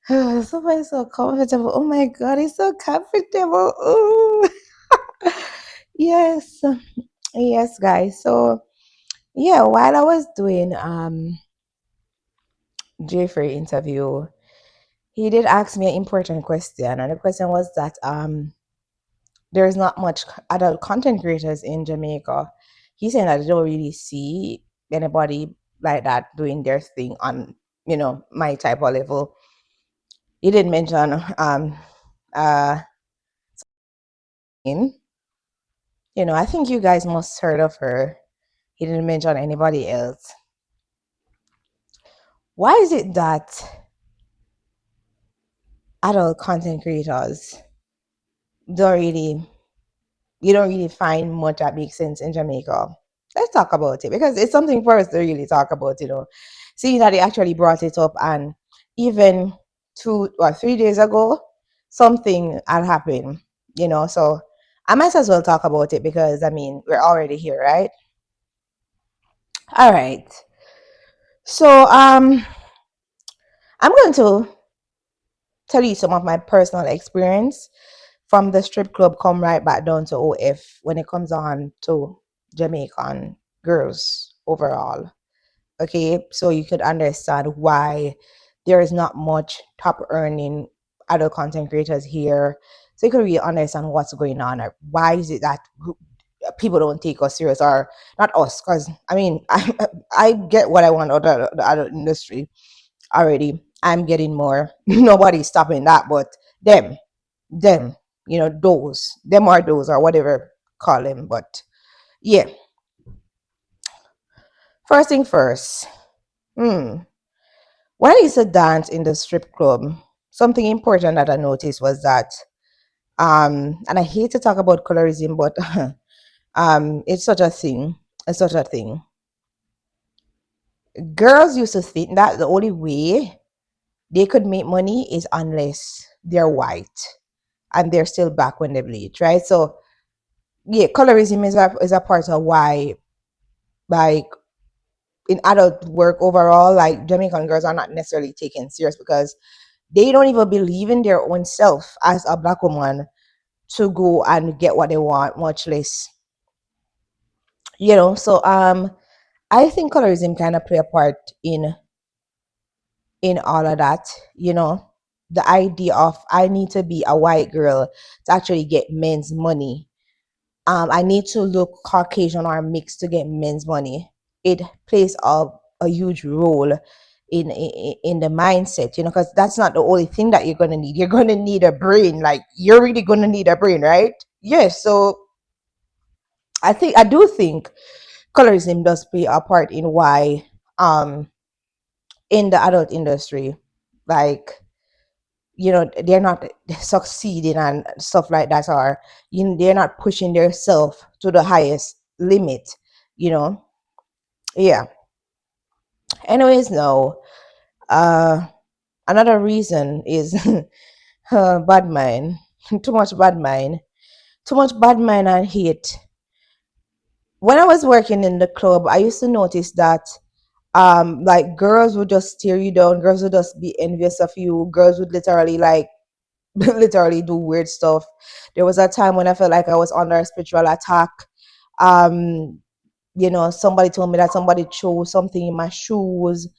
Somebody's so comfortable. Oh my God, he's so comfortable. Ooh. Yes, yes, guys. So yeah, while I was doing Jeffrey interview, he did ask me an important question, and the question was that there's not much adult content creators in Jamaica. He's saying that they don't really see anybody like that doing their thing on, my type of level. He did mention uh in, I think you guys must heard of her. He didn't mention anybody else. Why is it that adult content creators don't really you don't really find much that makes sense in Jamaica? Let's talk about it because it's something for us to really talk about. Seeing that they actually brought it up, and even 2 or 3 days ago, something had happened. So I might as well talk about it because I mean we're already here, right? All right. So I'm going to tell you some of my personal experience from the strip club, come right back down to OF when it comes on to Jamaican girls overall. Okay, so you could understand why there is not much top earning adult content creators here. So you could really understand what's going on, or why is it that people don't take us serious, or not us, because I mean I get what I want out of the adult industry already. I'm getting more. Nobody's stopping that, but them, them, them are those or whatever call them. But yeah, first thing first. Hmm. When I used to dance in the strip club, something important that I noticed was that, and I hate to talk about colorism, but it's such a thing. It's such a thing. Girls used to think that the only way they could make money is unless they're white and they're still black when they bleach, right? So yeah, colorism is a part of why, like, in adult work overall, like Jamaican girls are not necessarily taken serious because they don't even believe in their own self as a black woman to go and get what they want, much less, So I think colorism kind of play a part in all of that, you know. The idea of I need to be a white girl to actually get men's money. I need to look Caucasian or mixed to get men's money. It plays a huge role in the mindset, because that's not the only thing that you're gonna need. You're gonna need a brain. Like, you're really gonna need a brain, right? Yes. So I do think colorism does play a part in why in the adult industry, like, they're not succeeding and stuff like that, or they're not pushing themselves to the highest limit, you know yeah. Anyways, no. uh Another reason is bad mind. Too much bad mind. Too much bad mind and hate. When I was working in the club, I used to notice that like, girls would just stare you down, girls would just be envious of you, girls would literally, like, literally do weird stuff. There was a time when I felt like I was under a spiritual attack. Um, somebody told me that somebody chose something in my shoes.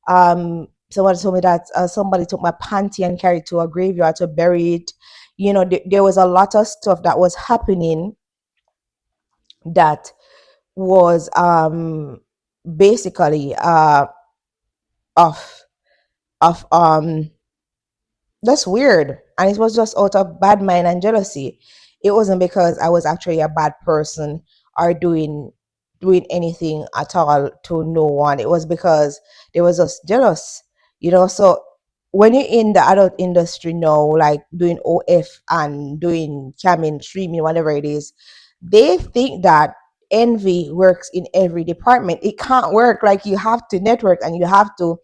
Somebody told me that somebody took my panty and carried it to a graveyard to bury it. There was a lot of stuff that was happening that was basically of of that's weird. And it was just out of bad mind and jealousy. It wasn't because I was actually a bad person or doing anything at all to no one. It was because they was just jealous. So when you're in the adult industry now, like doing OF and doing camming, streaming, whatever it is, they think that envy works in every department. It can't work. Like, you have to network and you have to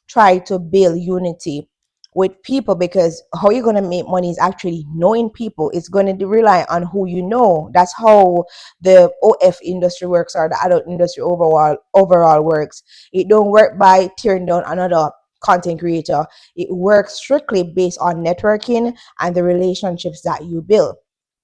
try to build unity with people, because how you're going to make money is actually knowing people. It's going to rely on who you know. That's how the OF industry works, or the adult industry overall works. It don't work by tearing down another content creator, it works strictly based on networking and the relationships that you build.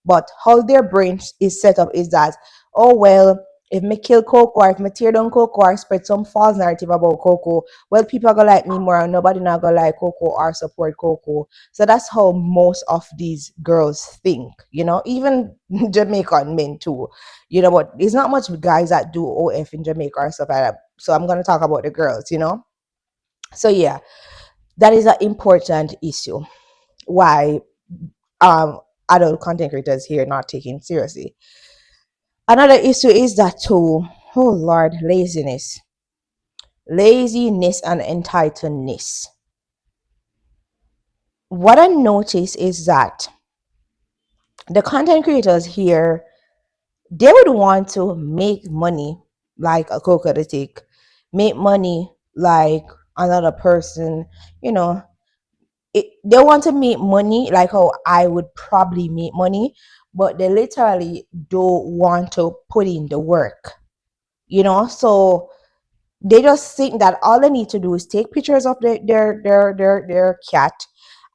But how their brain is set up is that, oh well, if me kill Coco or if me tear down Coco or spread some false narrative about Coco, well, people are gonna like me more and nobody not gonna like Coco or support Coco. So that's how most of these girls think, even Jamaican men too. But there's not much guys that do OF in Jamaica or stuff like that. So I'm gonna talk about the girls. So yeah, that is an important issue. Why adult content creators here not taking seriously. Another issue is that too, oh Lord, laziness. Laziness and entitledness. What I notice is that the content creators here, they would want to make money like a cocoa, make money like another person, you know. They want to make money like how I would probably make money, but they literally don't want to put in the work. So they just think that all they need to do is take pictures of their cat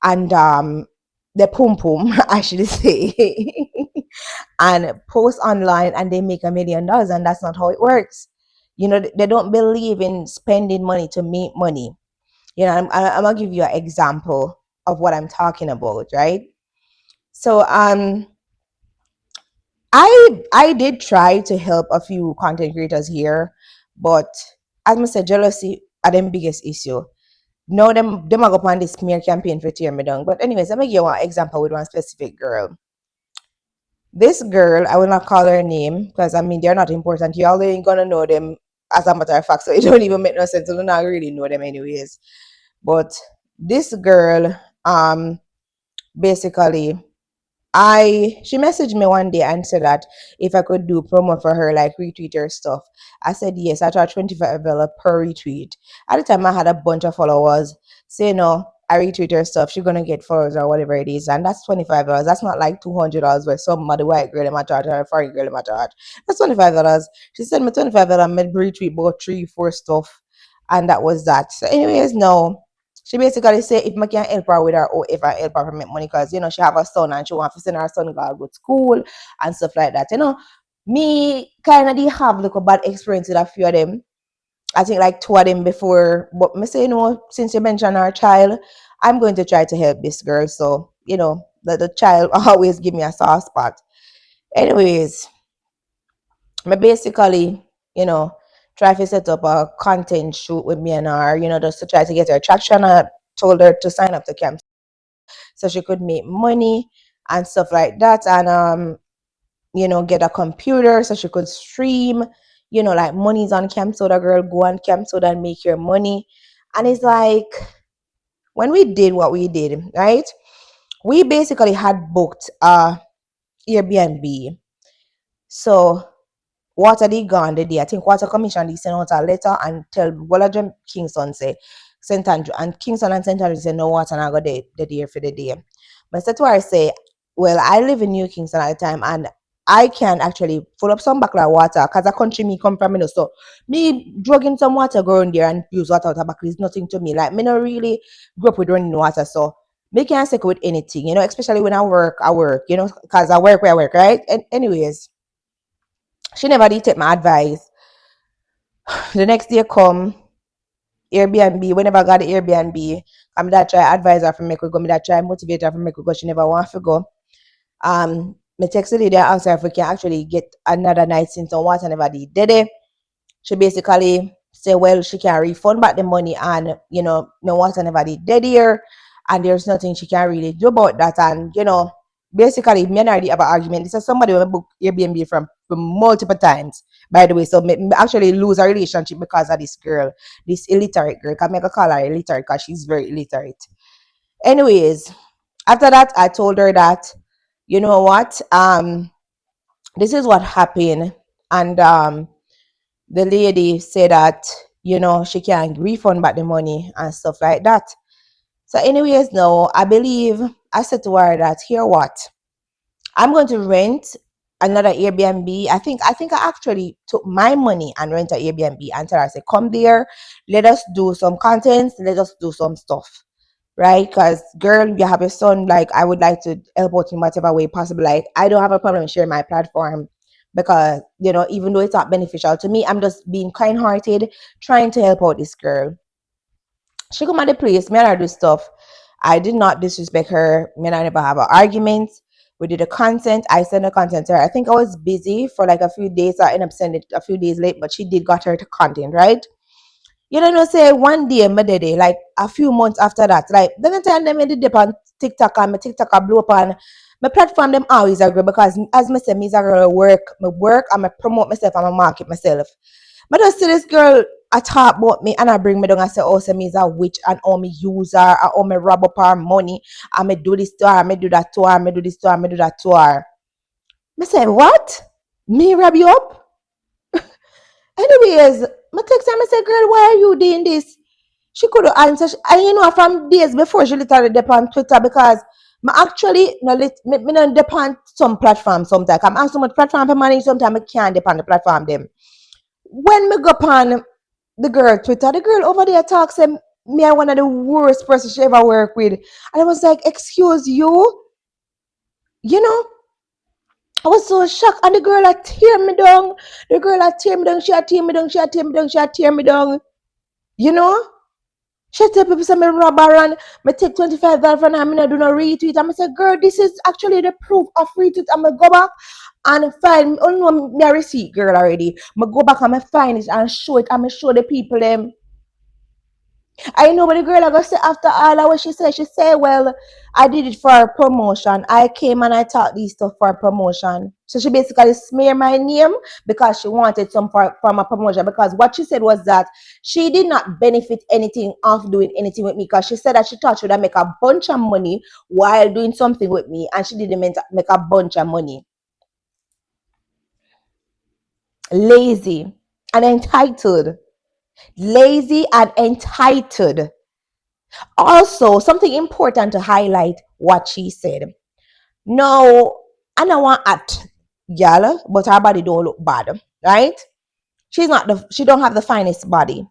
and their pum pum, I should say, and post online, and they make $1 million, and that's not how it works. They don't believe in spending money to make money. I'm gonna give you an example of what I'm talking about, right? So I did try to help a few content creators here, but as I said, jealousy are them biggest issue. No, them are go on this smear campaign for tear me down. But anyways, let me give you one example with one specific girl. This girl, I will not call her name because I mean they're not important. You all ain't gonna know them as a matter of fact, so it don't even make no sense. You don't really know them anyways. But this girl, basically she messaged me one day and said that if I could do promo for her, like retweet her stuff. I said yes. I charge $25 per retweet. At the time, I had a bunch of followers. Say no, I retweet her stuff. She's gonna get followers or whatever it is, and that's $25. That's not like $200 where some other white girl in my charge or a foreign girl in my charge. That's $25. She sent me $25. I made retweet about 3, 4 stuff, and that was that. So, anyways, no. She basically say if I can help her with her or if I help her make money because she have a son and she want to send her son go to school and stuff like that. Me kind of did have like a bad experience with a few of them. I think like 2 of them before, but me say since you mentioned our child, I'm going to try to help this girl. So the child always give me a soft spot. Anyways, me basically try to set up a content shoot with me and her, just to try to get her traction. I told her to sign up to camp so she could make money and stuff like that, and get a computer so she could stream. Like money's on camp soda, girl, go on camp soda and make your money. And it's like when we did what we did, right? We basically had booked Airbnb. So Water they gone the day. I think Water Commission they sent out a letter and tell Walla Kingston say St. Andrew, and Kingston and St. Andrew say no water and I go the day for the day. But that's why I say, well, I live in New Kingston at the time and I can actually fill up some backyard water because the country me come from, so me drugging some water going there and use water out of backyard is nothing to me. Like me not really grew up with running water, so me can't stick with anything, especially when I work, because I work where I work, right? And anyways, she never did take my advice. The next day come Airbnb. Whenever I got the Airbnb, I'm that try advise her for make we go. Me that try motivate her for make we go. She never want to go. Me text the lady and ask her if we can actually get another night since on what I never did it. She basically say, well, she can refund back the money and no what I never did here, and there's nothing she can really do about that. And basically, me and her have an argument. This is somebody who booked Airbnb from multiple times, by the way. So me actually lose a relationship because of this girl, this illiterate girl. Can make a call her illiterate because she's very illiterate. Anyways, after that, I told her that, you know what, this is what happened, and the lady said that she can refund back the money and stuff like that. So, anyways, no, I believe I said to her that here what I'm going to rent another Airbnb. I think I actually took my money and rent an Airbnb and tell her, I said, come there, let us do some content, let us do some stuff. Right? Because girl, you have a son, like I would like to help out in whatever way possible. Like I don't have a problem sharing my platform because even though it's not beneficial to me, I'm just being kind hearted, trying to help out this girl. She come at the place, me and her do stuff. I did not disrespect her. Me and I never have an argument. We did the content. I sent the content to her. I think I was busy for like a few days. So I ended up sending it a few days late, but she did got her to content, right? You know, say one day, my day, like a few months after that, like the time them did dip on TikTok and my TikTok I blew up on my platform, them always agree because as me say, me is a girl work, and I promote myself and I market myself. But I see this girl I talk about me and I bring me down and say, oh, say me is a witch and all me use her, and all me rob up her money, and me do this to her, me do that to her, me do this to her, me do that to her. Me say, what? Me rob you up? Anyways, my text her, me say, girl, why are you doing this? She could have answered, and from days before she literally dep on Twitter because me actually me no dep on some platform sometimes. I'm on so much platform for money, sometimes I can't dep on the platform them. When me go upon the girl Twitter, the girl over there talks say me are one of the worst person she ever worked with. And I was like, excuse you? You know? I was so shocked. And the girl had tear me down. The girl had tear me down. She had tear me down. She had tear me down. She had tear me down. You know? She tell people say me rob her and me take $25 from her and me not do no retweet. And I say, girl, this is actually the proof of retweet. And I go back and find, oh no, me a receipt, girl, already. I go back and I find it and show it and I show the people them. I know, but the girl I go say after all of what she said, well, I did it for a promotion. I came and I taught these stuff for a promotion. So she basically smeared my name because she wanted some from a promotion. Because what she said was that she did not benefit anything of doing anything with me because she said that she thought she would make a bunch of money while doing something with me, and she didn't make a bunch of money. Lazy and entitled. Lazy and entitled. Also, something important to highlight what she said. No, I don't want at girl, but her body don't look bad, right? She don't have the finest body,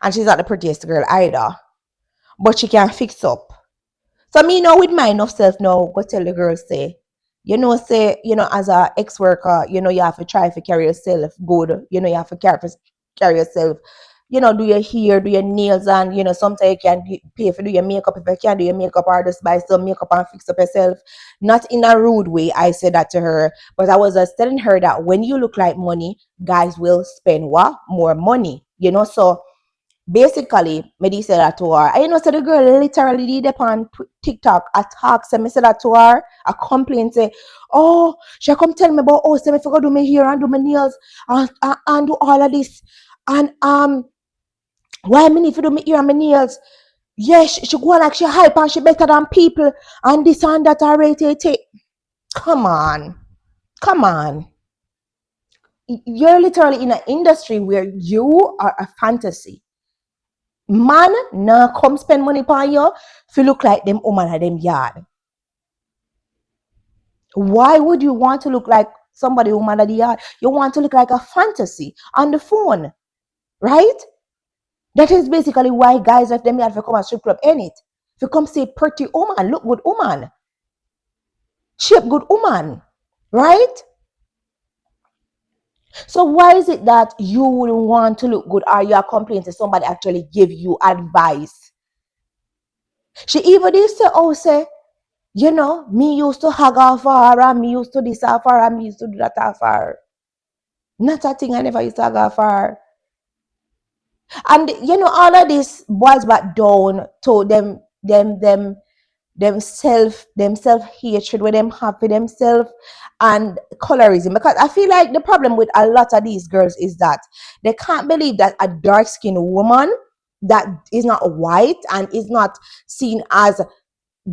and she's not the prettiest girl either. But she can fix up. So me now with my enough self now, go tell the girl say, as a ex worker, you have to try to carry yourself good. You have to carry yourself. Do your hair, do your nails, and sometimes you can pay for do your makeup if you can do your makeup or just buy some makeup and fix up yourself. Not in a rude way, I said that to her, but I was just telling her that when you look like money, guys will spend what more money. So basically, me said that to her. I so the girl literally did up on TikTok attack. So me said that to her. A complaint say, oh, she come tell me about say me forgot do my hair and do my nails and do all of this. And why me need to do my hair and my nails? Yes, she go on like she hype and she better than people and this and that already. Come on. Come on. You're literally in an industry where you are a fantasy. Man nah come spend money on you if you look like them woman at them yard. Why would you want to look like somebody woman at the yard? You want to look like a fantasy on the phone, right? That is basically why guys of them yard for come and strip club in it. If you come say pretty woman, look good woman, shape good woman, right? So why is it that you wouldn't want to look good or you are complaining to somebody actually give you advice? She even did say, oh, say, me used to hug off her, and me used to this off her, and me used to do that off her. Not a thing I never used to hug off her. And all of this boils back down to them self hatred where them have for themselves and colorism. Because I feel like the problem with a lot of these girls is that they can't believe that a dark skinned woman that is not white and is not seen as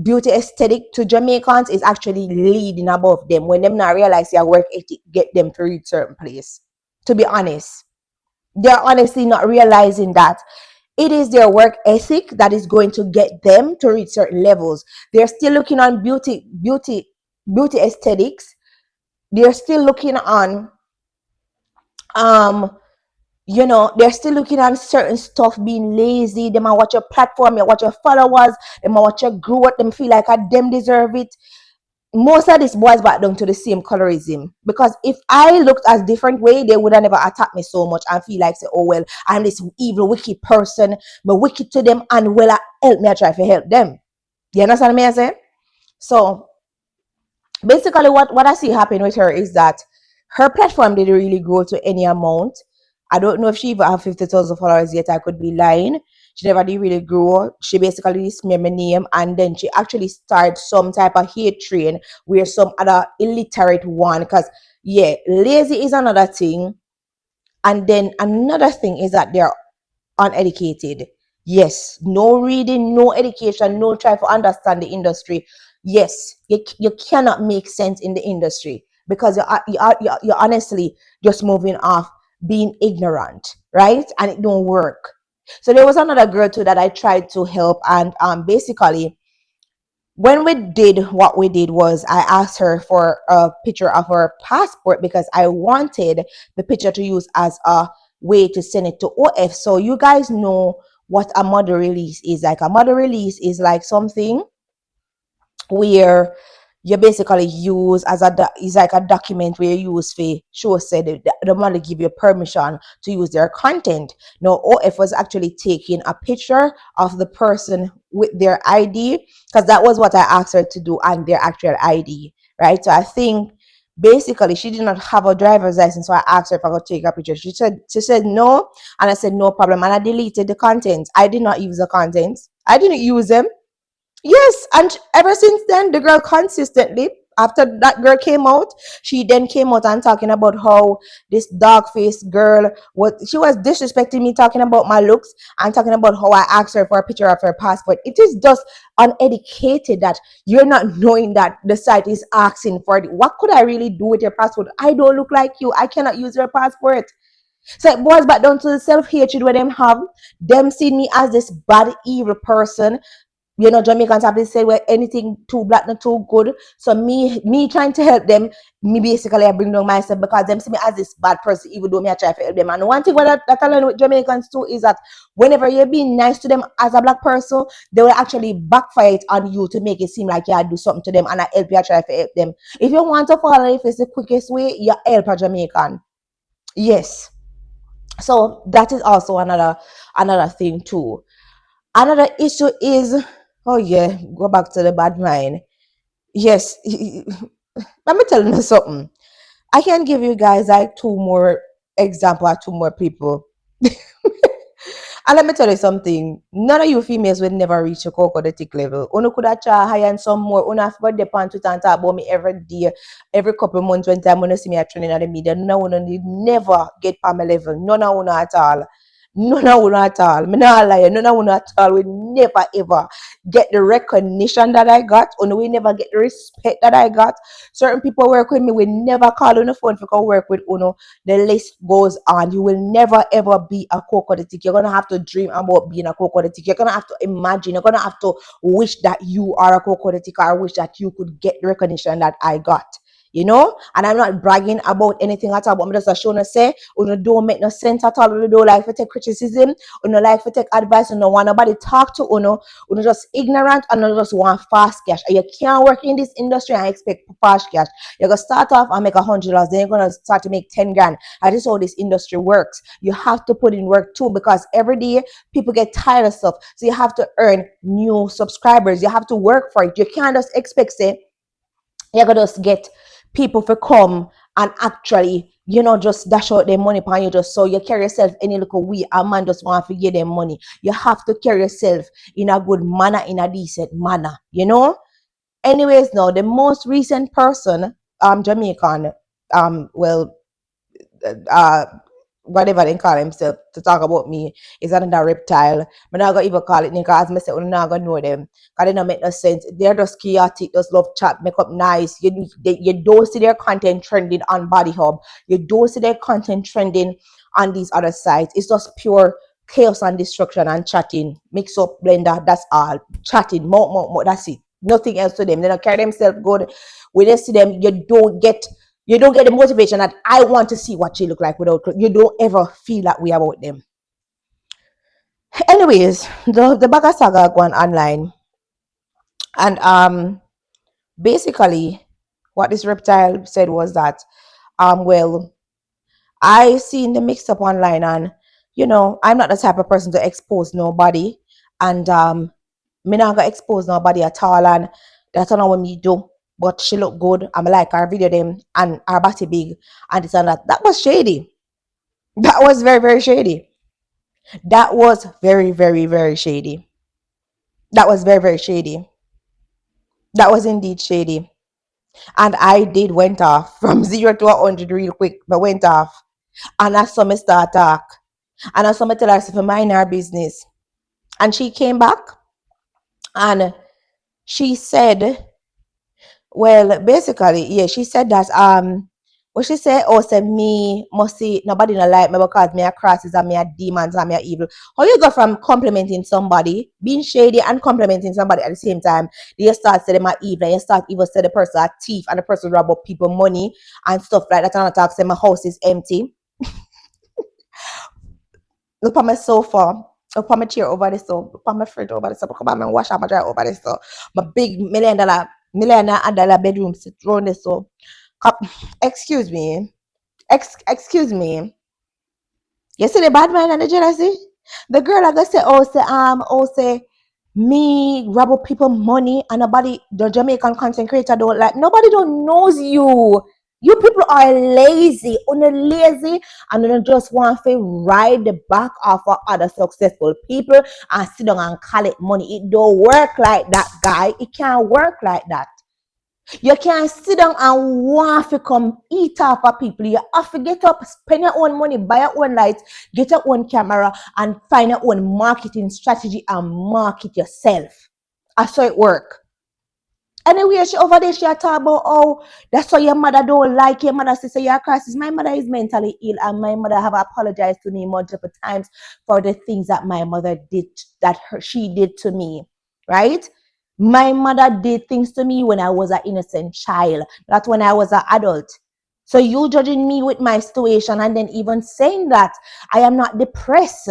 beauty aesthetic to Jamaicans is actually leading above them when them not realize their work ethic get them to reach certain place. To be honest, they're honestly not realizing that it is their work ethic that is going to get them to reach certain levels. They're still looking on beauty aesthetics they're still looking on um they're still looking at certain stuff, being lazy. They might watch your platform, you watch your followers, they might watch your growth, them feel like them deserve it. Most of this boils back down to the same colorism. Because if I looked as different way, they would have never attacked me so much and feel like, say, oh well, I'm this evil, wicked person, but wicked to them, and will I help me, I try to help them. You understand me I say? So basically what I see happen with her is that her platform didn't really grow to any amount. I don't know if she even have 50,000 followers yet. I could be lying. She never did really grow. She basically smeared my name, and then she actually started some type of hate train where some other illiterate one, because yeah, lazy is another thing. And then another thing is that they're uneducated. Yes, no reading, no education, no try to understand the industry. Yes, you cannot make sense in the industry because you're honestly just moving off being ignorant, right? And it don't work. So there was another girl too that I tried to help, and basically when we did what we did was I asked her for a picture of her passport because I wanted the picture to use as a way to send it to OF. So you guys know what a model release is like. A model release is like something where you basically use as is like a document where you use for show said the model give you permission to use their content. Now OF was actually taking a picture of the person with their ID, because that was what I asked her to do, and their actual ID, right? So I think basically she did not have a driver's license, so I asked her if I could take a picture. She said no, and I said no problem, and I deleted the content. I did not use the content. I didn't use them. Yes, and ever since then, the girl consistently, after that girl came out, she then came out and talking about how this dark faced girl, what she was disrespecting me, talking about my looks, and talking about how I asked her for a picture of her passport. It is just uneducated that you're not knowing that the site is asking for it. What could I really do with your passport? I don't look like you. I cannot use your passport. So it boils back down to the self hatred where them have. Them see me as this bad, evil person. Jamaicans have this say where anything too black not too good. So me trying to help them, me basically I bring down myself because them see me as this bad person, even though me I try to help them. And one thing that I learn with Jamaicans too is that whenever you're being nice to them as a black person, they will actually backfire it on you to make it seem like you do something to them, and I help you, I try to help them. If you want to follow, if it's the quickest way, you help a Jamaican. Yes. So that is also another thing too. Another issue is, oh yeah, go back to the bad mind. Yes, let me tell you something. I can give you guys like two more example or two more people. And let me tell you something. None of you females will never reach a cocodetic level. Uno could have try higher and some more. Uno have got the pan to talk about me every day, every couple months when time when you see me at training at the media. No one need never get on my level. None of uno at all. None of uno at all. Me not lie. None of uno at all. We never ever get the recognition that I got. Uno we never get the respect that I got. Certain people work with me. We never call on the phone for go work with uno. The list goes on. You will never ever be a cocodetic. You're gonna have to dream about being a cocodetic. You're gonna have to imagine. You're gonna have to wish that you are a cocodetic, or wish that you could get the recognition that I got. And I'm not bragging about anything at all, but I'm just showing to say, don't make no sense at all. You don't like to take criticism, you don't like to take advice, you don't want nobody talk to you just ignorant, and you just want fast cash. And you can't work in this industry and expect fast cash. You're gonna start off and make $100, then you're gonna start to make 10 grand. And this is how this industry works. You have to put in work too, because every day people get tired of stuff. So you have to earn new subscribers. You have to work for it. You can't just expect, say, you're gonna just get people to come and actually, just dash out their money upon you just so you carry yourself any little way. A man just want to give them money. You have to carry yourself in a good manner, in a decent manner. Anyways, now the most recent person, Jamaican, well, uh whatever they call himself to talk about me is another reptile. I'm not gonna even call it because I say we're not gonna know them. Cause they don't make no sense. They're just chaotic, just love chat, make up nice. You don't see their content trending on Body Hub. You don't see their content trending on these other sites. It's just pure chaos and destruction and chatting. Mix up blender, that's all. Chatting, more, that's it. Nothing else to them. They don't carry themselves good. When you see them, you don't get You don't get the motivation that I want to see what she look like without clothes. You don't ever feel that way about them. Anyways, the Baga saga going online, and basically what this reptile said was that well, I seen the mix up online, and I'm not the type of person to expose nobody, and me not gonna expose nobody at all, and that's not what me do. But she look good. I'm like her video them, and her body big, and this and that. That was shady. That was very, very shady. That was very, very, very shady. That was very, very shady. That was indeed shady. And I did went off from 0 to 100 real quick, but went off. And I saw me start talk. And I saw me tell her to mind her business. And she came back and she said, well, basically, yeah, she said that what she said, oh, said me must see nobody not like me because me a crosses and me a demons and me a evil. How you go from complimenting somebody, being shady and complimenting somebody at the same time? You start say them a evil, and you start even say the person a thief and the person rob up people money and stuff like that, and I talk say my house is empty. Look on my sofa, look on my chair over there, so look on my fridge over there, so come on and wash out my dryer over there, so my big $1 million bedroom sit around there, so excuse me, excuse me. You see the bad mind and the jealousy? The girl I gonna say, say me rob up people money and nobody, the Jamaican content creator don't like, nobody don't knows you. You people are lazy, lazy, and you just want to ride the back of other successful people and sit down and call it money. It don't work like that, guy. It can't work like that. You can't sit down and want to come eat off of people. You have to get up, spend your own money, buy your own lights, get your own camera, and find your own marketing strategy and market yourself. That's how it works. Anyway, she over there, she talk about, oh, that's why your mother don't like your mother says you're a crisis. My mother is mentally ill, and my mother have apologized to me multiple times for the things that my mother did, she did to me, right? My mother did things to me when I was an innocent child, not when I was an adult. So you judging me with my situation and then even saying that I am not depressed.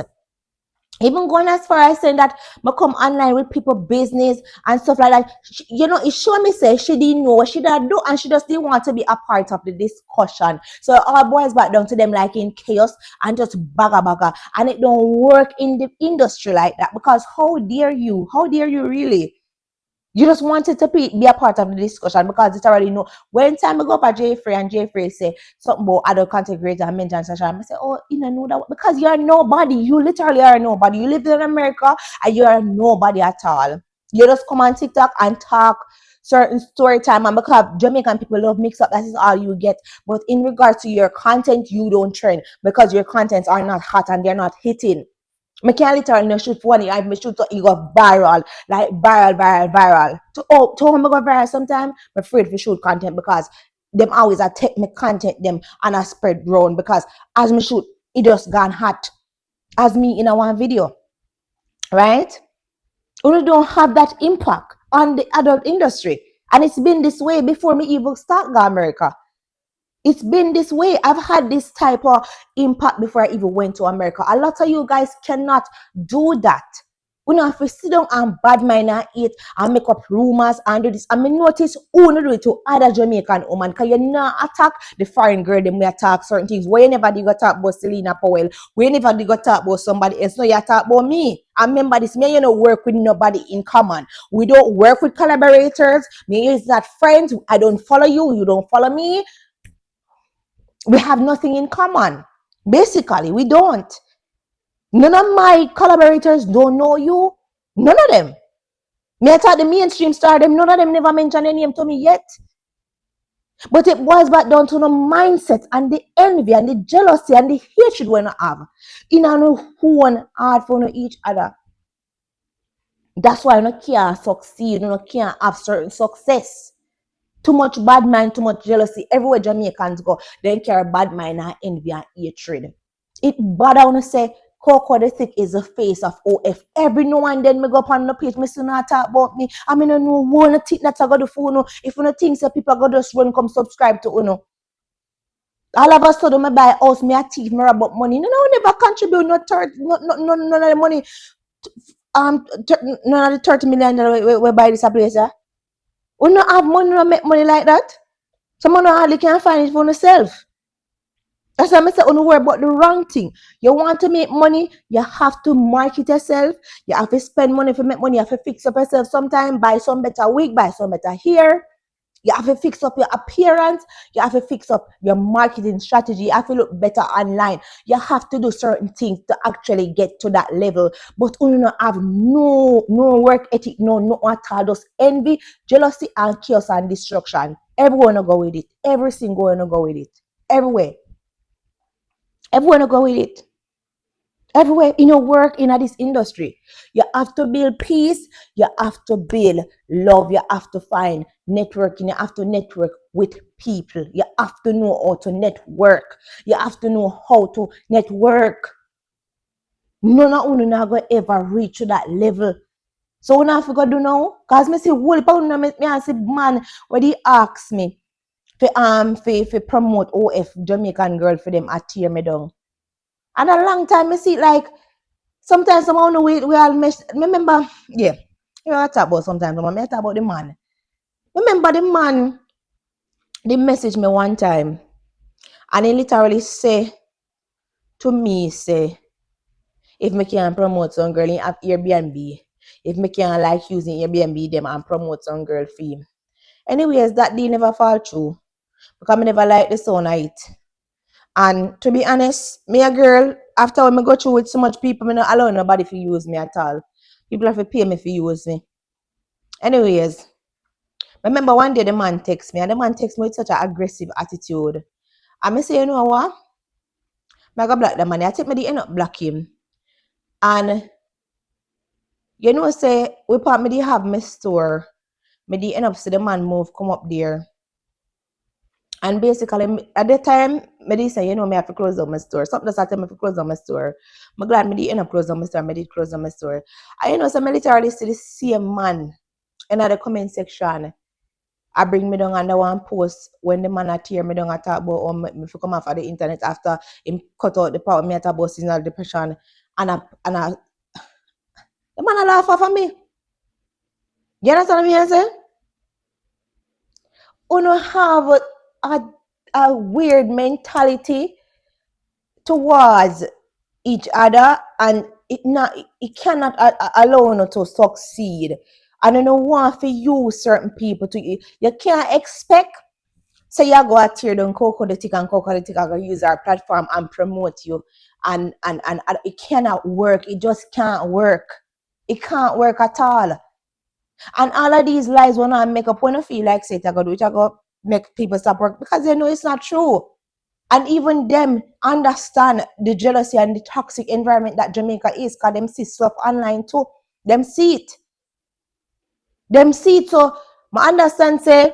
Even going as far as saying that I come online with people business and stuff like that. It showed me say she didn't know what she did do and she just didn't want to be a part of the discussion. So all boys back down to them like in chaos and just baga. And it don't work in the industry like that because how dare you? How dare you really? You just wanted to be a part of the discussion because it's already know. When time I go up at Jeffrey and Jeffrey say something about adult content creator and mention session, I say, oh, you know that because you're nobody. You literally are nobody. You live in America and you're nobody at all. You just come on TikTok and talk certain story time, and because Jamaican people love mix up, that is all you get. But in regards to your content, you don't trend because your contents are not hot and they're not hitting. I can't literally shoot for one. I shoot to it go viral, like viral. To home go viral sometimes, I'm afraid to shoot content because them always I take my content them and I spread round because as me shoot, it just gone hot. As me in a one video, right? We don't have that impact on the adult industry. And it's been this way before me even start go America. It's been this way. I've had this type of impact before I even went to America. A lot of you guys cannot do that. We don't have to sit down and bad mind and eat and make up rumors and do this. I mean, notice who do it to other Jamaican women because you not attack the foreign girl, them we attack certain things. Where you never did go talk about Selena Powell. Where you never did go talk about somebody else. No, you talk about me. I remember this, me, work with nobody in common. We don't work with collaborators. Me is not friends. I don't follow you. You don't follow me. We have nothing in common. Basically, we don't. None of my collaborators don't know you. None of them. Me, I thought the mainstream star, them, none of them never mentioned any name to me yet. But it boils back down to the mindset and the envy and the jealousy and the hatred we have. In who one hard for each other. That's why you can't succeed. You can't have certain success. Too much bad mind, too much jealousy. Everywhere Jamaicans go, they carry bad mind and envy and hatred. It bad I want to say Coco the Thick is the face of OF. Every now and then me go up on the page, me still not talk about me. I mean, I know one thing that I got to for you. If you think so people are going to just run come subscribe to you. All of a sudden, I buy house, me a thief, me rob up money. No, no, never contribute no third, none of the money. None of the 30 million we buy this a place. We not have money, no make money like that. Someone hardly can find it for themselves. That's why I say, don't worry about the wrong thing. You want to make money, you have to market yourself. You have to spend money to make money. You have to fix up yourself sometime, buy some better wig, buy some better hair. You have to fix up your appearance. You have to fix up your marketing strategy. You have to look better online. You have to do certain things to actually get to that level. But you don't have no work ethic, no at all. Just envy, jealousy, and chaos and destruction. Everyone will go with it. Every single one will go with it. Everywhere. Everyone will go with it. Everywhere in your work in this industry, you have to build peace, you have to build love, you have to find networking, you have to network with people, you have to know how to network, you have to know how to network. None of you not going ever reach to that level. So when I forgot to know, cause me see whole pound me I see man where they ask me for promote OF Jamaican girl for them at tear me down. And a long time I see like sometimes someone we all remember, yeah. You know, I talk about sometimes, I talk about the man. Remember the man, they messaged me one time and he literally say to me, say, if me can promote some girl in Airbnb, if me can like using Airbnb them and promote some girl fee. Anyways, that deal never fall through because I never like the sound of it. And to be honest, me a girl, after when I go through with so much people, me not allow nobody to use me at all. People have to pay me for use me. Anyways, remember one day the man texts me and the man texts me with such an aggressive attitude. And I say, you know what? I go block the man. I take me the end up block him. And you know, say we part me the have my store. Me the end up see the man move come up there. And basically at the time, me dey say, you know, me have to close down my store. Something that's tell me to close down my store. I'm glad me the end up close down my store. Me did close down my store. And you know, so me literally see the same man in the comment section. I bring me down and I one post when the man a tear me down and talk about me if come off of the internet after him cut out the part of me at about seasonal depression and the man a laugh off of me. You understand what I'm saying? You don't have a weird mentality towards each other and it cannot allow you to succeed. And you don't want to use certain people to you can't expect. So you go out here down Coco the Tick and Coco the Tick are gonna use our platform and promote you and it cannot work. It just can't work. It can't work at all. And all of these lies when I make up when I feel like say I go do it, I go make people stop work because they know it's not true. And even them understand the jealousy and the toxic environment that Jamaica is because them see stuff online too. Them see it. Them see it. So I understand say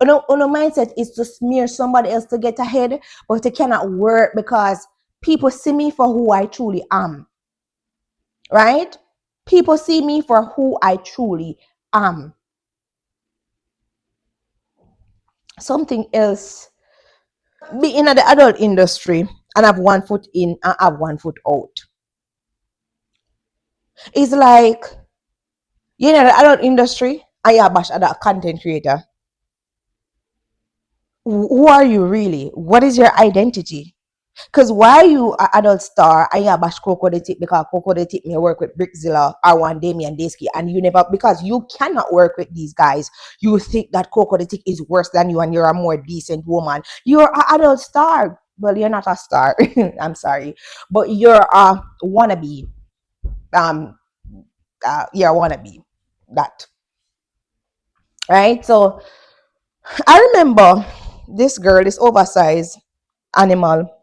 mindset is to smear somebody else to get ahead, but it cannot work because people see me for who I truly am. Right? People see me for who I truly am. Something else. Be in the adult industry and have one foot in and have one foot out. It's like you know the adult industry and you bash at that content creator. Who are you really? What is your identity? Because why you an adult star and you bash Coco the Tip because Coco the Tip may work with Brickzilla or one Damian Daysky and you never because you cannot work with these guys. You think that Coco the Tip is worse than you and you're a more decent woman. You're an adult star. Well, you're not a star. I'm sorry. But you're a wannabe. Um you're a wannabe. That. Right? So I remember this girl, this oversized animal.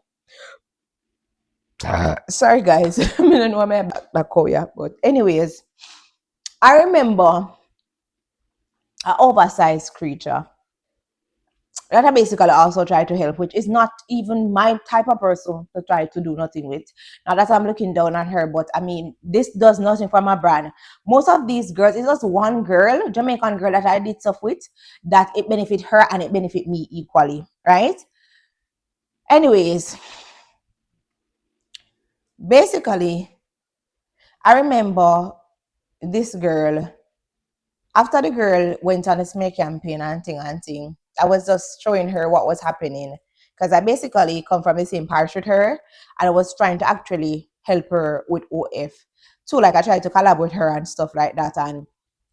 Sorry guys, I don't know my back here, but anyways, I remember an oversized creature that I basically also try to help, which is not even my type of person to try to do nothing with. Now that I'm looking down on her, but I mean, this does nothing for my brand. Most of these girls, it's just one girl, Jamaican girl that I did stuff with, that it benefit her and it benefit me equally, right? Anyways, basically, I remember this girl. After the girl went on a smear campaign and thing, I was just showing her what was happening because I basically come from the same parish with her, and I was trying to actually help her with OF. So like I tried to collab with her and stuff like that, and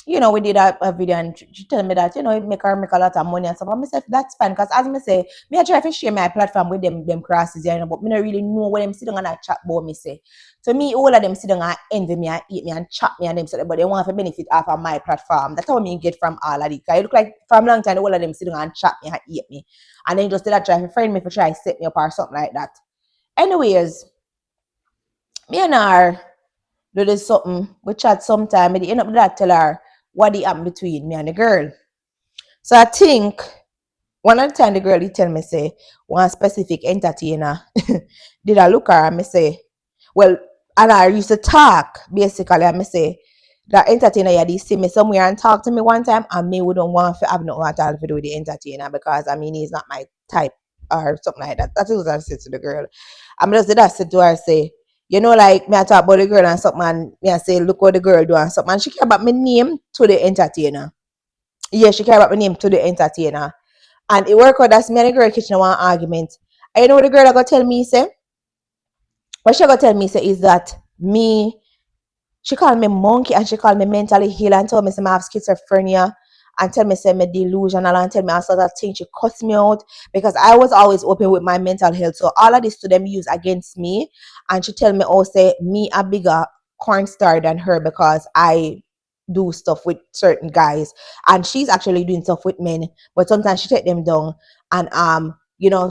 we did a video, and she told me that it make her make a lot of money and stuff. And I said that's fine because as I say, me I try to share my platform with them crosses, but me not really know what them sitting on that chat about me say. To me, all of them sit down and envy me and eat me and chat me and them say, but they want to benefit off of my platform. That's how me get from all of it. Cause it look like from long time, all of them sit down and chat me and eat me. And then just did that try to friend me for try to set me up or something like that. Anyways, me and her do this something. We chat sometime. At the end of that, tell her what the happened between me and the girl. So I think one of the time the girl he tell me say one specific entertainer did I look her and me say, well, and I used to talk basically and me say that entertainer yeah they see me somewhere and talk to me one time and me wouldn't want to have nothing at all to do with the entertainer because I mean he's not my type or something like that. That's what I said to the girl. I'm just did I said to her say, like me I talk about the girl and something and me I say look what the girl do and something and she care about my name to the entertainer. Yeah, she care about my name to the entertainer. And it worked out that's me and the girl kitchen one argument. And you know what the girl I got tell me say? What she got tell me say is that me, she called me monkey and she called me mentally ill and told me say I have schizophrenia and tell me say me delusional and tell me all sort of things. She cussed me out because I was always open with my mental health. So all of this to them use against me. And she tell me say me a bigger corn star than her because I do stuff with certain guys and she's actually doing stuff with men, but sometimes she take them down and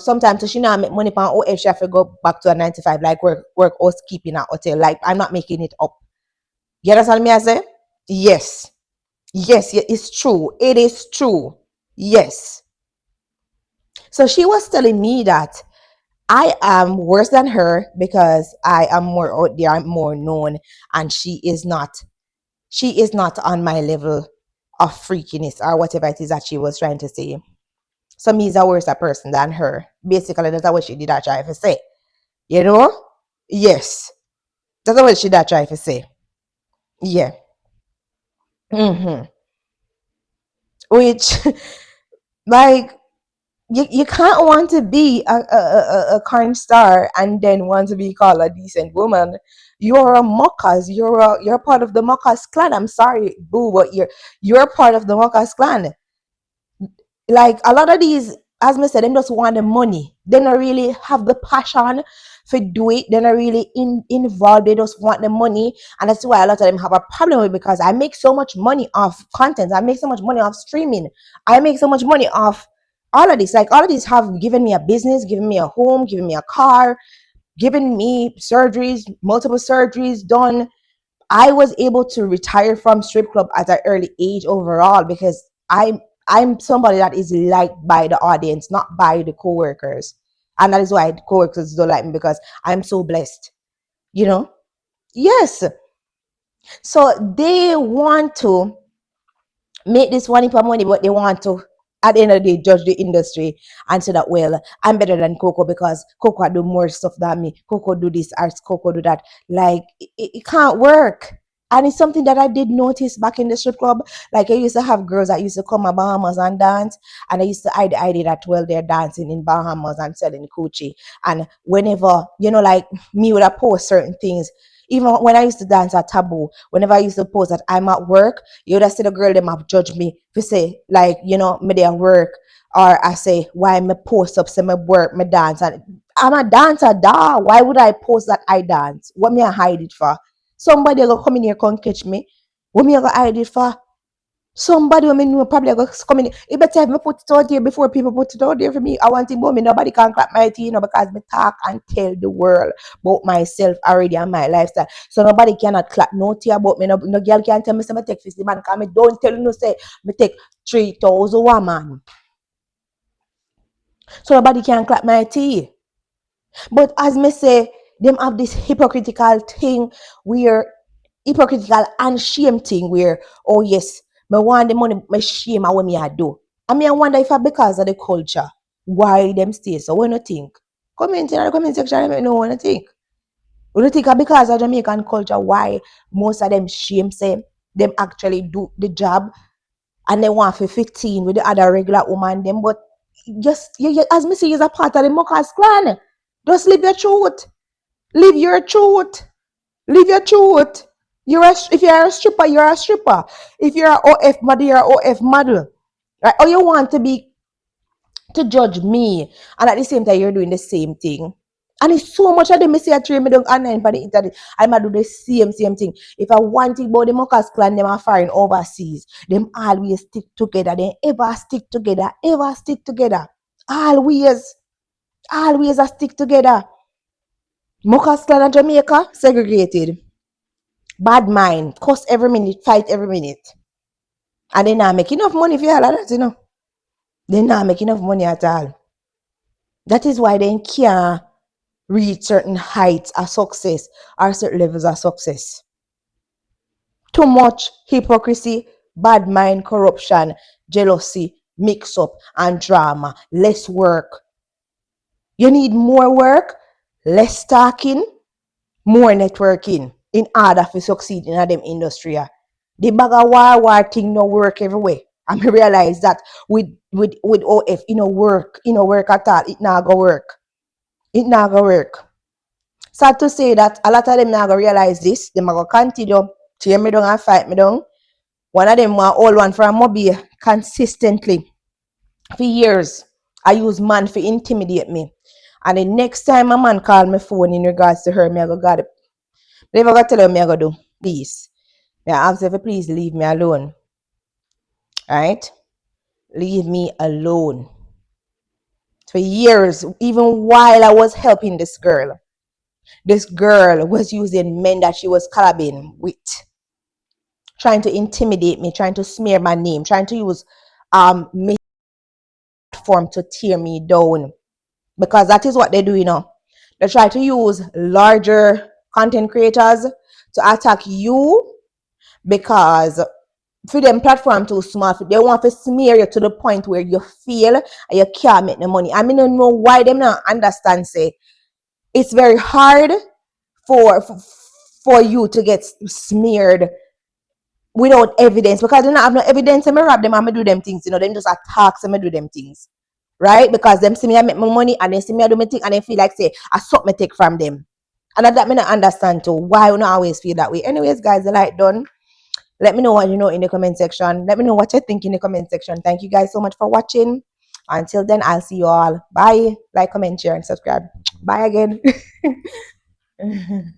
sometimes so she not make money from or if she have to go back to a 9 to 5 like work housekeeping at hotel. Like I'm not making it up. You understand me I say? Yes. Yes, it's true. It is true. Yes. So she was telling me that I am worse than her because I am more out there, I'm more known, and she is not on my level of freakiness or whatever it is that she was trying to say. So me is a worse person than her. Basically, that's what she did that try to say. You know? Yes. That's what she did try to say. Yeah. Mm-hmm. Which, like, you can't want to be a kind star and then want to be called a decent woman. You're a Moccas. You're part of the Moccas clan. I'm sorry, boo, but you're part of the Moccas clan. Like a lot of these, as I said, them just want the money. They don't really have the passion to do it. They're not really involved. They just want the money. And that's why a lot of them have a problem with it because I make so much money off content. I make so much money off streaming. I make so much money off all of this. Like all of these have given me a business, given me a home, given me a car, given me surgeries, multiple surgeries done. I was able to retire from strip club at an early age overall because I'm somebody that is liked by the audience, not by the coworkers. And that is why the coworkers don't like me because I'm so blessed. You know? Yes. So they want to make this one for money, but they want to at the end of the day judge the industry and say that well, I'm better than Coco because Coco do more stuff than me. Coco do this, or Coco do that. Like it can't work. And it's something that I did notice back in the strip club. Like I used to have girls that used to come to Bahamas and dance, and I used to hide the idea that well they're dancing in Bahamas and selling coochie. And whenever like me would have post certain things, even when I used to dance at Taboo, whenever I used to post that I'm at work, you would have see the girl them have judged me to say like me there work, or I say why me post up say me work me dance and I'm a dancer da why would I post that I dance what me I hide it for somebody go come in here come catch me what me I go hide it for somebody when me know probably go come in it better if me put it out there before people put it out there for me. I want it but me nobody can clap my teeth because me talk and tell the world about myself already and my lifestyle. So nobody cannot clap no tea about me. No girl can tell me say me take 50 man because me don't tell you no say me take 3,000 woman. So nobody can clap my tea. But as me say, them have this hypocritical thing where hypocritical and shame thing where oh yes, me want the money, me shame what me I do. I mean I wonder if I because of the culture, why them stay so when you think. Comment in the comment section and let me know what you think. What do you think because of Jamaican culture, why most of them shame say them actually do the job and they want to 15 with the other regular woman them, but just as me see is a part of the Mockers clan. Just live your truth. Live your truth. Live your truth. If you're a stripper, you're a stripper. If you're an OF model, you're an OF model. Right? Or you want to be to judge me, and at the same time you're doing the same thing. And it's so much of them say I train me down online for the internet. I'm do the same thing. If I want to about the Mockers clan, them are foreign overseas. Them always stick together. They ever stick together. Ever stick together. Always. Always a stick together. Mockers clan and Jamaica segregated. Bad mind. Cuss every minute. Fight every minute. And they not make enough money for all of that, you know. They not make enough money at all. That is why they can't reach certain heights of success or certain levels of success. Too much hypocrisy, bad mind, corruption, jealousy, mix up, and drama. Less work. You need more work, less talking, more networking in order to succeed in them industry. The bag of war thing no work everywhere. And I realize that with OF, work at all. It not go work. It not go work. Sad to say that a lot of them not gonna realize this. Them are gonna continue tear me down and fight me down. One of them want all one from Mobile consistently for years. I use man to intimidate me. And the next time a man call me phone in regards to her, me I go got it. Never gonna tell her me I go do this. Me I ask her if you please leave me alone. Alright? Leave me alone. For years, even while I was helping this girl was using men that she was collabing with, trying to intimidate me, trying to smear my name, trying to use me platform to tear me down. Because that is what they do, you know. They try to use larger content creators to attack you because for them platform too small, they want to smear you to the point where you feel you can't make the money. I mean, I don't know why them not understand. Say it's very hard for you to get smeared without evidence because they don't have no evidence. And me rob them and me do them things. You know, them just attack and me do them things, right? Because them see me I make my money and they see me I do my thing and they feel like say I suck me take from them. And that me not understand too. Why you not always feel that way? Anyways, guys, the light done. Let me know what you know in the comment section. Let me know what you think in the comment section. Thank you guys so much for watching. Until then, I'll see you all. Bye. Like, comment, share, and subscribe. Bye again.